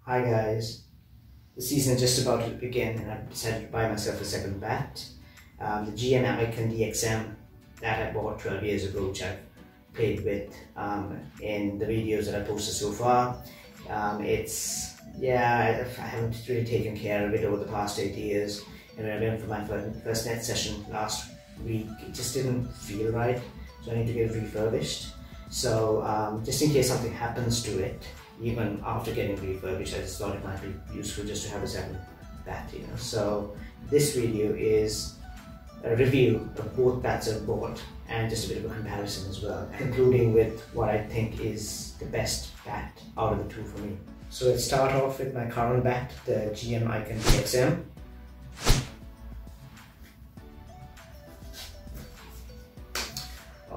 Hi guys, the season is just about to begin and I've decided to buy myself a second bat. The GM Icon DXM that I bought 12 years ago, which I've played with in the videos that I posted so far. I haven't really taken care of it over the past 8 years, and when I went for my first net session last week, it just didn't feel right, so I need to get it refurbished. So just in case something happens to it, even after getting refurbished, I just thought it might be useful just to have a second bat, So this video is a review of both bats I've bought and just a bit of a comparison as well, concluding with what I think is the best bat out of the two for me. So let's start off with my current bat, the GM Icon DXM.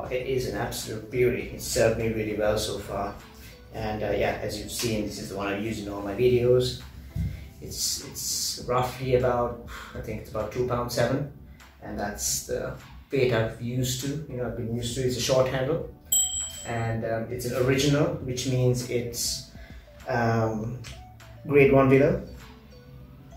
It is an absolute beauty. It's served me really well so far. And as you've seen, this is the one I've used in all my videos. It's roughly about, I think it's about 2.7 pounds, and that's the weight I've been used to. It's a short handle, and it's an original, which means it's grade 1 below.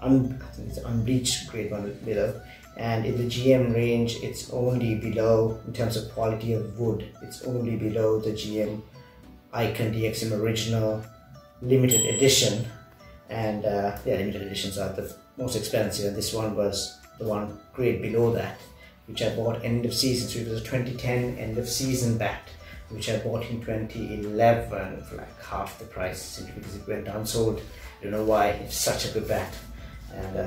I think it's unbleached grade 1 below. And in the GM range, it's only below, in terms of quality of wood, it's only below the GM Icon DXM Original Limited Edition. And limited editions are the most expensive, and this one was the one grade below that, which I bought end of season. So it was a 2010 end of season bat, which I bought in 2011 for like half the price, simply because it went unsold. I don't know why. It's such a good bat, and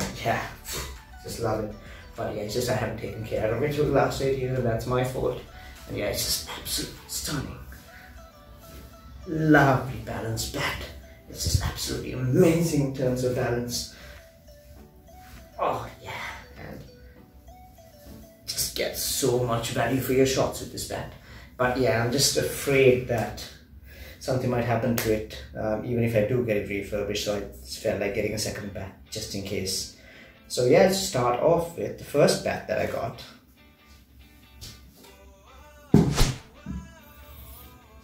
just love it. But it's just I haven't taken care of it for the last 8 years, and that's my fault. And it's just absolutely stunning. Lovely balanced bat. It's just absolutely amazing in terms of balance. Oh yeah, and just get so much value for your shots with this bat. But I'm just afraid that something might happen to it, even if I do get it refurbished. So I felt like getting a second bat just in case. So let's start off with the first bat that I got.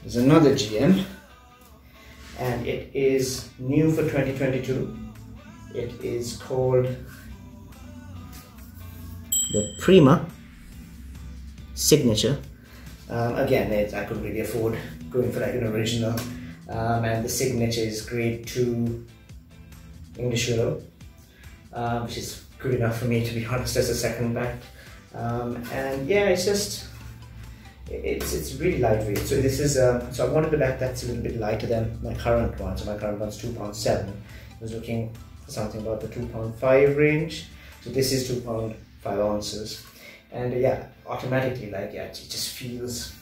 There's another GM, and it is new for 2022. It is called the Prima Signature. Again, I couldn't really afford going for like an original, and the Signature is grade 2 English Willow, which is good enough for me, to be honest, as a second bat. It's really lightweight. So this is so I wanted a bat that's a little bit lighter than my current one. So my current one's 2.7 pounds. I was looking for something about the 2.5 pound range. So this is 2.5 ounces, and automatically it just feels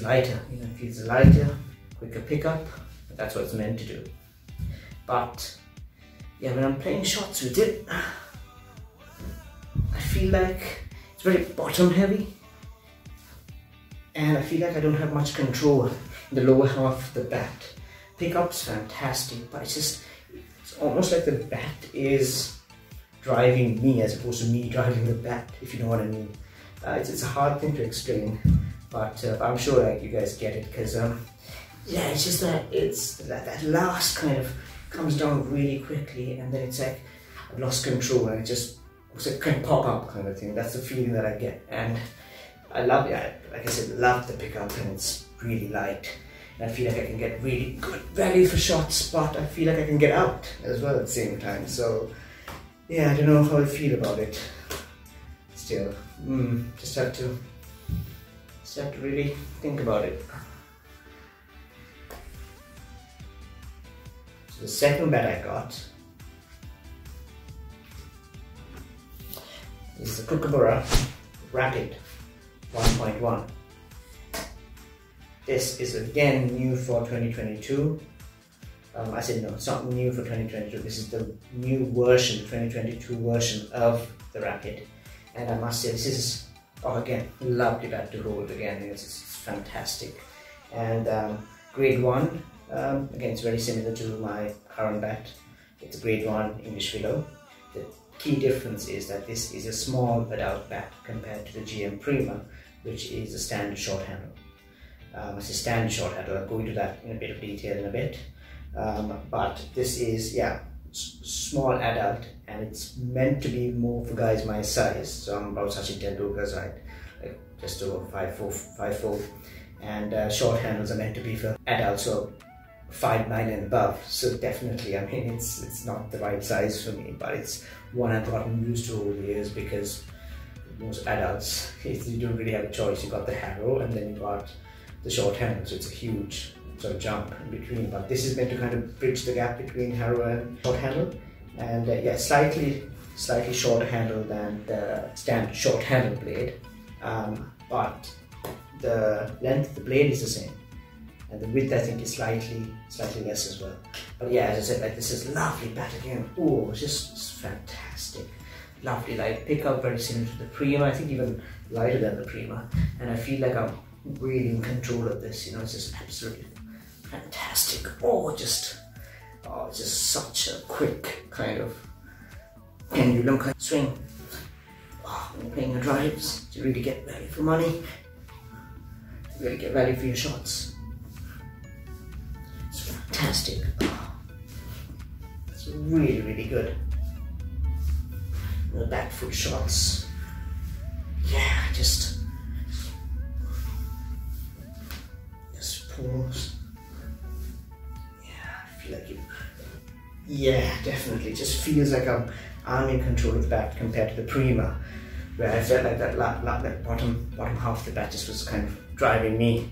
lighter. It feels lighter, quicker pickup. That's what it's meant to do. But when I'm playing shots with it, I feel like it's very bottom heavy, and I feel like I don't have much control in the lower half of the bat. Pickup's fantastic, but it's almost like the bat is driving me as opposed to me driving the bat, if you know what I mean. It's a hard thing to explain, but I'm sure you guys get it, because it's just that that last kind of comes down really quickly, and then it's like I've lost control, and it can pop up kind of thing. That's the feeling that I get, and I love it. Like I said, love the pickup, and it's really light, and I feel like I can get really good value for shots, but I feel like I can get out as well at the same time. So I don't know how I feel about it still. Just have to really think about it. So the second bat I got is the Kookaburra Rapid 1.1. This is again new for 2022. I said no, it's not new for 2022. This is the new version, 2022 version of the Rapid. And I must say, this is, again, lovely bat to hold. Again, it's fantastic. And grade 1, again, it's very similar to my current bat. It's a grade 1 English Willow. The key difference is that this is a small adult bat compared to the GM Prima, which is a standard short handle. It's a standard short handle. I'll go into that in a bit of detail in a bit. but this is, yeah, small adult, and it's meant to be more for guys my size. So I'm about Sachin Tendulkar's height, like just over 5'4", and short handles are meant to be for adults, so 5'9" and above. So definitely, I mean, it's not the right size for me, but it's one I've gotten used to over the years, because most adults, you don't really have a choice. You got the Harrow and then you got the short handle, so it's a huge sort of jump in between. But this is meant to kind of bridge the gap between Harrow and short handle, and yeah, slightly shorter handle than the standard short handle blade, but the length of the blade is the same, and the width I think is slightly less as well. But yeah, as I said, like, this is lovely bat again. Oh, it's just fantastic. Lovely light pickup, very similar to the Prima, I think even lighter than the Prima, and I feel like I'm really in control of this, you know. It's just absolutely fantastic. Oh, just such a quick kind of pendulum kind of swing. Oh, when you're playing your drives, to really get value for money, to really get value for your shots. It's fantastic. Oh, it's really good. The back foot shots, yeah, just pause. Yeah, I feel like yeah, definitely, just feels like I'm in control of the bat compared to the Prima, where I felt like that bottom half of the bat just was kind of driving me,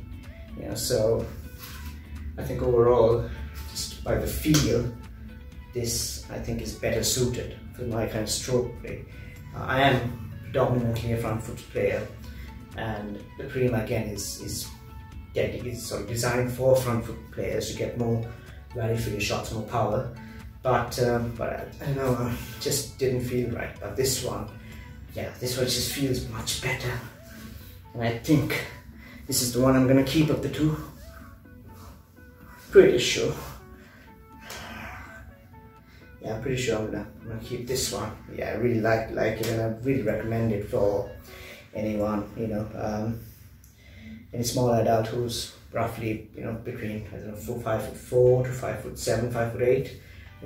you know. So I think overall, just by the feel, this I think is better suited for my kind of stroke play. I am predominantly a front foot player, and the Prima again is sort of designed for front foot players to get more value for your shots, more power. But I don't know, it just didn't feel right. But this one, yeah, this one just feels much better, and I think this is the one I'm gonna keep of the two. Pretty sure. Yeah, I'm pretty sure I'm gonna keep this one. Yeah, I really like it, and I really recommend it for anyone, you know, any small adult who's roughly, you know, between, I don't know, 5'4" to 5'7", 5'8".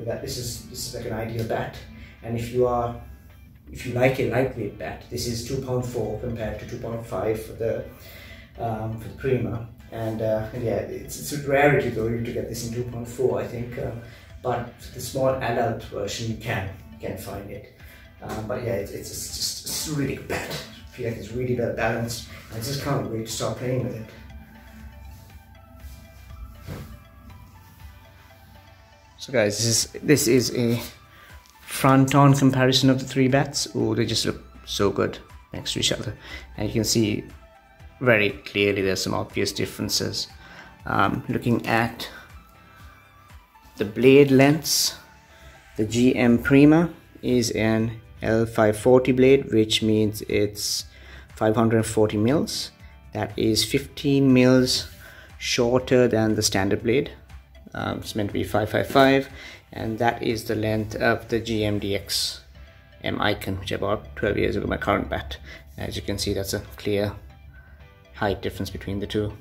That this is like an ideal bat. And if you like a lightweight bat, this is 2 pound 4 compared to 2.5 for the Prima. And yeah, it's a rarity though to get this in 2.4, I think. But for the small adult version, you can find it. But yeah, it's a really good bat. I feel like it's really well balanced. I just can't wait to start playing with it. So guys, this is a front-on comparison of the three bats. Oh, they just look so good next to each other, and you can see very clearly there's some obvious differences. Looking at the blade lengths, the GM Prima is an L540 blade, which means it's 540 mils. That is 15 mils shorter than the standard blade. It's meant to be 555, and that is the length of the GM-DX M Icon, which I bought 12 years ago, my current bat. As you can see, that's a clear height difference between the two.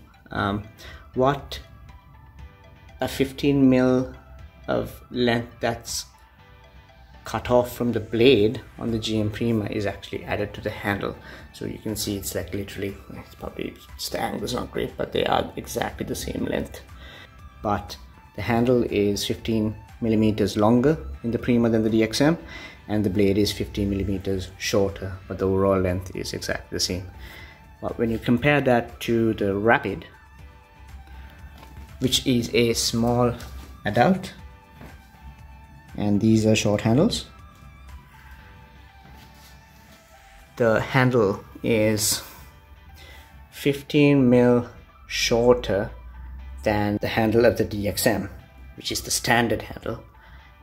What a 15 mil of length that's cut off from the blade on the GM Prima is actually added to the handle. So you can see it's like literally, it's probably just the angle's not great, but they are exactly the same length. But the handle is 15 millimeters longer in the Prima than the DXM, and the blade is 15 millimeters shorter, but the overall length is exactly the same. But when you compare that to the Rapid, which is a small adult, and these are short handles, the handle is 15 mil shorter than the handle of the DXM, which is the standard handle,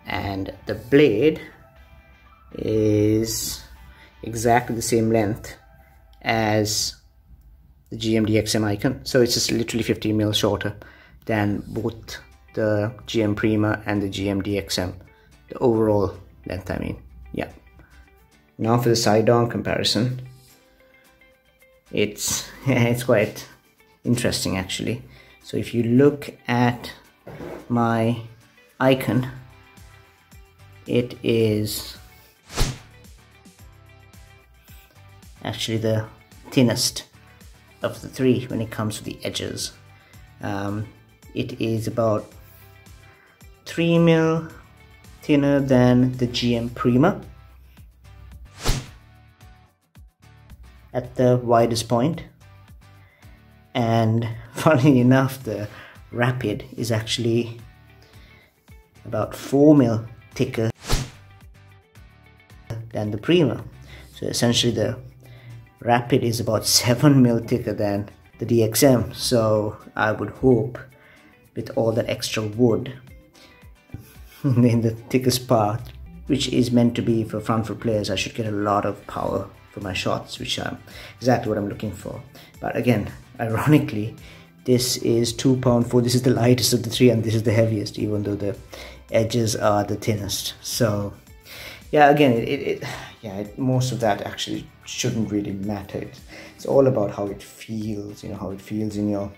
and the blade is exactly the same length as the GM DXM Icon. So it's just literally 15 mil shorter than both the GM Prima and the GM DXM, the overall length, I mean. Yeah. Now for the side-on comparison, it's quite interesting actually. So if you look at my Icon, it is actually the thinnest of the three when it comes to the edges. It is about 3 mm thinner than the GM Prima at the widest point, and funnily enough the Rapid is actually about 4 mm thicker than the Prima. So essentially the Rapid is about 7 mm thicker than the DXM. So I would hope with all that extra wood in the thickest part, which is meant to be for front foot players, I should get a lot of power for my shots, which are exactly what I'm looking for. But again, ironically, this is 2 pound 4. This is the lightest of the three, and this is the heaviest, even though the edges are the thinnest. So yeah, again, most of that actually shouldn't really matter. It's all about how it feels, you know, how it feels in your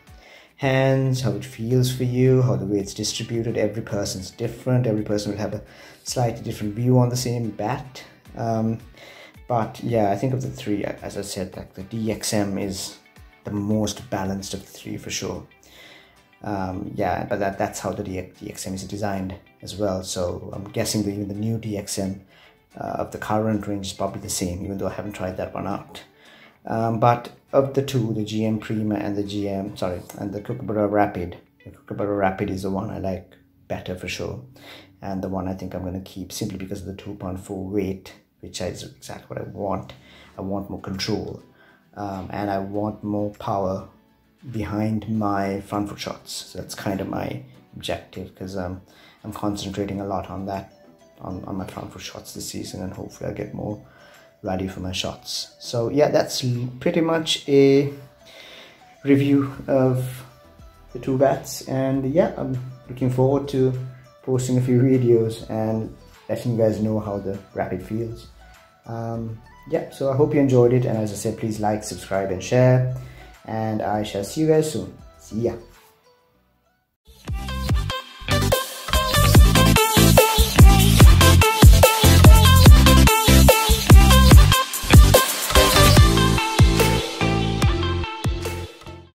hands, how it feels for you, how the way it's distributed. Every person's different. Every person will have a slightly different view on the same bat. But yeah, I think of the three, as I said, like the DXM is the most balanced of the three for sure. Yeah, but that's how the DXM is designed as well. So I'm guessing that even the new DXM of the current range is probably the same, even though I haven't tried that one out. But of the two, the GM Prima and the Kookaburra Rapid, the Kookaburra Rapid is the one I like better for sure, and the one I think I'm going to keep simply because of the 2 pound 4 weight, which is exactly what I want. I want more control, and I want more power behind my front foot shots. So that's kind of my objective, because I'm concentrating a lot on that, on my front foot shots this season, and hopefully I get more value for my shots. So yeah, that's pretty much a review of the two bats, and yeah, I'm looking forward to posting a few videos and letting you guys know how the Rapid feels. Yeah, so I hope you enjoyed it, and as I said, please like, subscribe and share, and I shall see you guys soon. See ya.